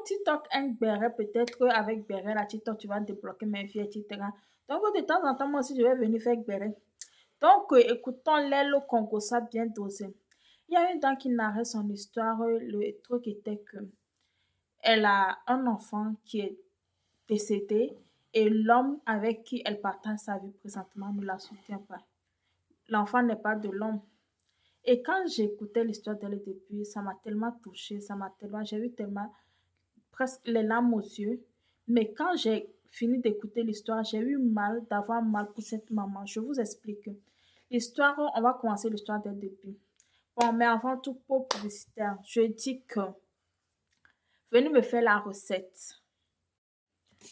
TikTok un béret, peut-être avec béret, là, TikTok, tu vas débloquer mes vies, etc. Donc, de temps en temps, moi aussi, je vais venir faire béret. Donc, écoutons l'aile Congo, ça bien dosé. Il y a une dame qui narrait son histoire. Le truc était que elle a un enfant qui est décédé et l'homme avec qui elle partage sa vie présentement ne la soutient pas. L'enfant n'est pas de l'homme. Et quand j'écoutais l'histoire dès le début, ça m'a tellement touchée, j'ai eu tellement presque les larmes aux yeux. Mais quand j'ai fini d'écouter l'histoire, j'ai eu mal d'avoir mal pour cette maman. Je vous explique. L'histoire, on va commencer l'histoire dès le début. Bon, mais avant tout, pour publicitaire, je dis que venez me faire la recette.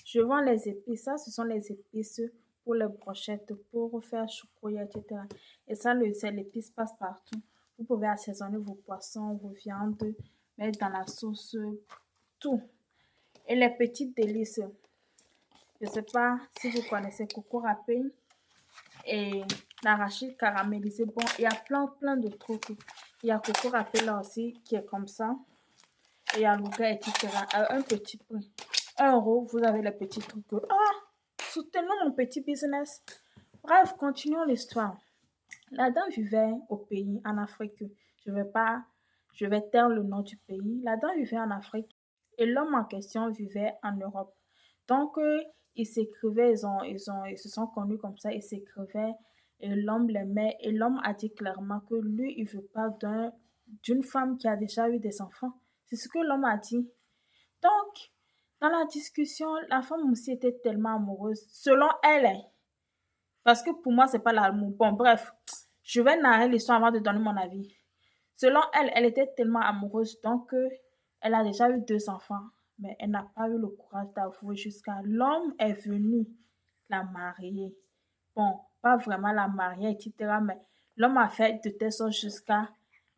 Je vends les épices. Ça, ce sont les épices pour les brochettes, pour faire choucrouille, etc. Et ça, c'est l'épice passe partout. Vous pouvez assaisonner vos poissons, vos viandes, mettre dans la sauce, tout. Et les petites délices. Je ne sais pas si vous connaissez coco râpé et l'arachide caramélisé. Bon, il y a plein de trucs. Il y a coco râpé là aussi qui est comme ça. Et il y a l'ouga, etc. À un petit prix. 1 euro, vous avez les petits trucs. Ah, soutenons mon petit business. Bref, continuons l'histoire. La dame vivait au pays, en Afrique. Je vais taire le nom du pays. La dame vivait en Afrique et l'homme en question vivait en Europe. Donc, ils s'écrivaient, ils se sont connus comme ça, ils s'écrivaient et l'homme l'aimait. Et l'homme a dit clairement que lui, il veut pas d'une femme qui a déjà eu des enfants. C'est ce que l'homme a dit. Donc, dans la discussion, la femme aussi était tellement amoureuse, selon elle, hein. Parce que pour moi, c'est pas l'amour. Bon, bref, je vais narrer l'histoire avant de donner mon avis. Selon elle, elle était tellement amoureuse, donc elle a déjà eu 2 enfants, mais elle n'a pas eu le courage d'avouer jusqu'à l'homme est venu la marier. Bon, pas vraiment la marier, etc., mais l'homme a fait de telle sorte jusqu'à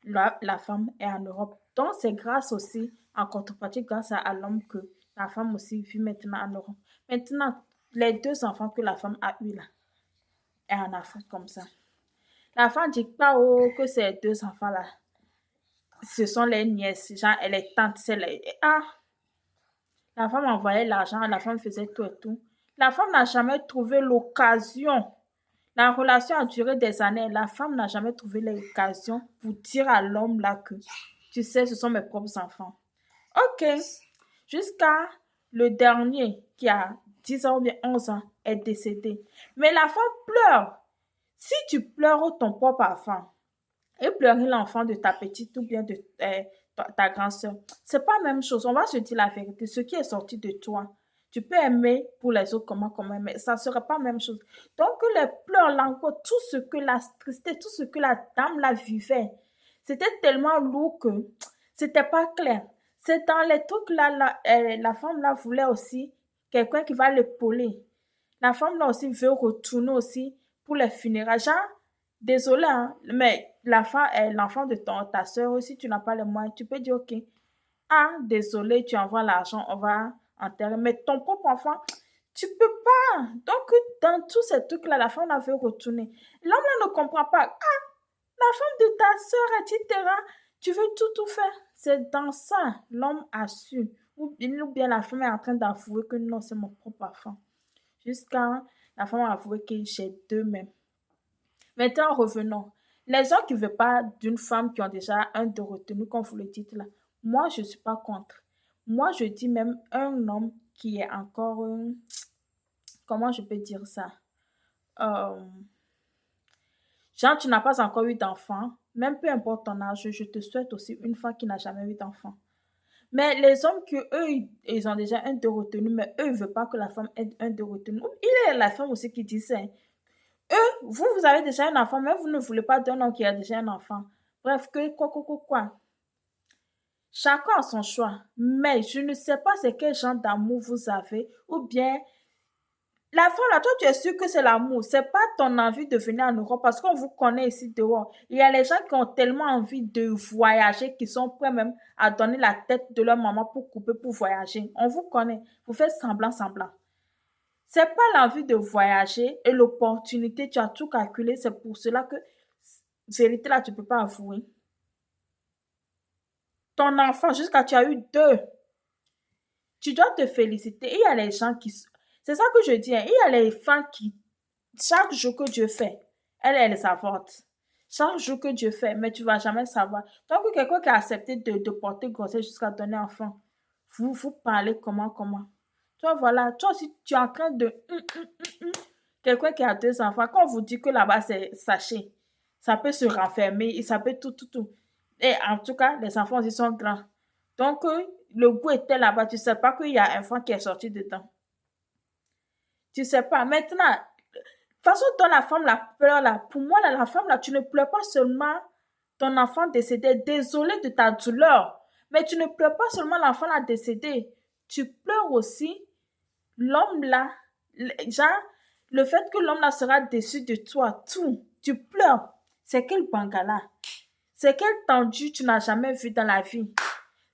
la femme est en Europe. Donc, c'est grâce aussi, en contrepartie, grâce à l'homme que la femme aussi vit maintenant en Europe. Maintenant, les 2 enfants que la femme a eu là, est en Afrique comme ça. La femme dit pas que ces 2 enfants-là, ce sont les nièces, genre, elle est tante, c'est les... Ah, la femme envoyait l'argent, la femme faisait tout et tout. La femme n'a jamais trouvé l'occasion. La relation a duré des années. La femme n'a jamais trouvé l'occasion pour dire à l'homme là que, tu sais, ce sont mes propres enfants. Ok. Jusqu'à le dernier qui a 10 ans ou bien 11 ans est décédé. Mais la femme pleure. Si tu pleures ton propre enfant et pleurer l'enfant de ta petite ou bien de ta grande soeur, c'est pas la même chose. On va se dire la vérité. Ce qui est sorti de toi, tu peux aimer pour les autres comment, mais ça ne sera pas la même chose. Donc, les pleurs, l'angoisse, tout ce que la tristesse, tout ce que la dame la vivait, c'était tellement lourd que c'était pas clair. C'est dans les trucs là, la femme là voulait aussi quelqu'un qui va l'épauler. La femme là aussi veut retourner aussi pour les funérailles. Genre, désolé, hein, mais l'enfant de ta soeur aussi, tu n'as pas les moyens, tu peux dire, ok, ah, désolé, tu envoies l'argent, on va enterrer. Mais ton propre enfant, tu peux pas. Donc, dans tous ces trucs-là, la femme, elle veut retourner. L'homme, là, ne comprend pas. Ah, la femme de ta soeur, etc. Tu veux tout faire. C'est dans ça, l'homme a su. Ou bien la femme est en train d'avouer que non, c'est mon propre enfant. Jusqu'à la femme a avoué que j'ai 2 même. Maintenant, revenons. Les hommes qui ne veulent pas d'une femme qui ont déjà un de retenu, comme vous le dites là, moi, je ne suis pas contre. Moi, je dis même un homme qui est encore, comment je peux dire ça? Euh, Genre, tu n'as pas encore eu d'enfant, même peu importe ton âge, je te souhaite aussi une femme qui n'a jamais eu d'enfant. Mais les hommes que eux, ils ont déjà un de retenu, mais eux, ils ne veulent pas que la femme ait un de retenu. Il y a la femme aussi qui dit ça, hein. Vous avez déjà un enfant, mais vous ne voulez pas d'un homme qui a déjà un enfant. Bref, quoi. Chacun a son choix. Mais je ne sais pas c'est quel genre d'amour vous avez. Ou bien, la femme là, toi, tu es sûr que c'est l'amour. C'est pas ton envie de venir en Europe parce qu'on vous connaît ici dehors. Il y a les gens qui ont tellement envie de voyager qu'ils sont prêts même à donner la tête de leur maman pour couper pour voyager. On vous connaît. Vous faites semblant. C'est pas l'envie de voyager et l'opportunité, tu as tout calculé, c'est pour cela que, vérité là, tu peux pas avouer. Ton enfant, jusqu'à tu as eu 2. Tu dois te féliciter. Il y a les gens qui... C'est ça que je dis, hein. Il y a les femmes qui, chaque jour que Dieu fait, elle s'apporte. Chaque jour que Dieu fait, mais tu vas jamais savoir. Donc, quelqu'un qui a accepté de porter grossesse jusqu'à donner enfant, vous parlez comment. Toi, voilà, toi aussi, tu es en train de... Quelqu'un qui a deux enfants, quand on vous dit que là-bas, c'est sachet, ça peut se renfermer, et ça peut tout. Et en tout cas, les enfants aussi sont grands. Donc, le goût était là-bas. Tu sais pas qu'il y a un enfant qui est sorti dedans. Tu sais pas. Maintenant, de toute façon, dans la femme, la pleure, là, pour moi, là, la femme, là, tu ne pleures pas seulement ton enfant décédé, désolé de ta douleur, mais tu ne pleures pas seulement l'enfant là décédé. Tu pleures aussi l'homme là, genre, le fait que l'homme là sera déçu de toi, tout. Tu pleures. C'est quel bangala? C'est quel tendu tu n'as jamais vu dans la vie?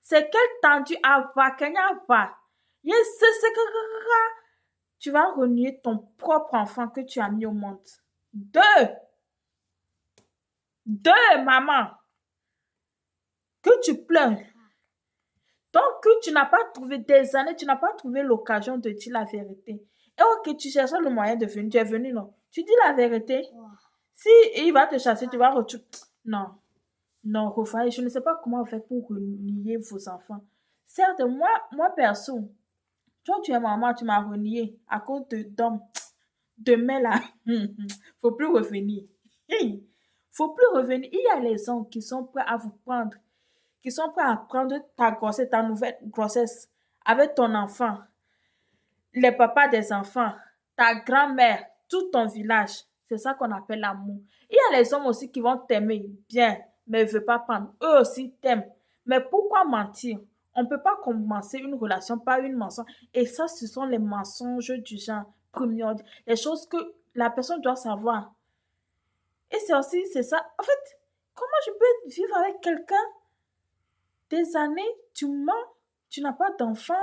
C'est quel tendu ava, kenya ava. Yes, c'est que tu vas renier ton propre enfant que tu as mis au monde. Deux, maman, que tu pleures. Donc, que tu n'as pas trouvé des années, tu n'as pas trouvé l'occasion de dire la vérité. Et ok, tu cherches le moyen de venir, tu es venu, non? Tu dis la vérité. Si il va te chasser, tu vas retourner. Non, non, Rufai, je ne sais pas comment vous faites pour renier vos enfants. Certes, moi perso, toi, tu es maman, tu m'as renié à cause d'hommes. Demain, là, faut plus revenir. Faut plus revenir. Il y a les hommes qui sont prêts à vous prendre, qui sont prêts à prendre ta grossesse, ta nouvelle grossesse avec ton enfant, les papas des enfants, ta grand-mère, tout ton village. C'est ça qu'on appelle l'amour. Il y a les hommes aussi qui vont t'aimer bien, mais ils ne veulent pas prendre. Eux aussi t'aiment. Mais pourquoi mentir? On ne peut pas commencer une relation par une mensonge. Et ça, ce sont les mensonges du genre primordial. Les choses que la personne doit savoir. Et c'est aussi, c'est ça. En fait, comment je peux vivre avec quelqu'un des années, tu mens, tu n'as pas d'enfant,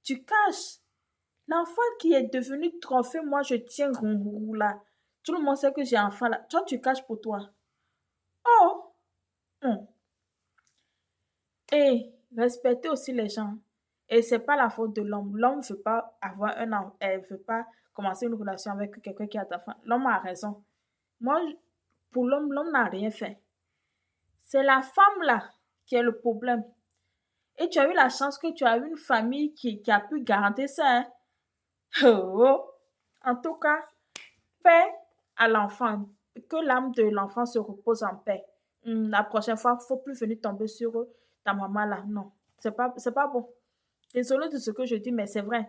tu caches. L'enfant qui est devenu trophée, moi je tiens ronroux là. Tout le monde sait que j'ai un enfant là. Toi, tu caches pour toi. Oh! Hum. Et respecter aussi les gens. Et c'est pas la faute de l'homme. L'homme ne veut pas avoir un enfant, elle veut pas commencer une relation avec quelqu'un qui a d'enfant. L'homme a raison. Moi, pour l'homme, l'homme n'a rien fait. C'est la femme là qui est le problème. Et tu as eu la chance que tu as eu une famille qui a pu garantir ça. Hein? Oh. En tout cas, paix à l'enfant. Que l'âme de l'enfant se repose en paix. La prochaine fois, il ne faut plus venir tomber sur ta maman là. Non, c'est pas bon. Désolée de ce que je dis, mais c'est vrai.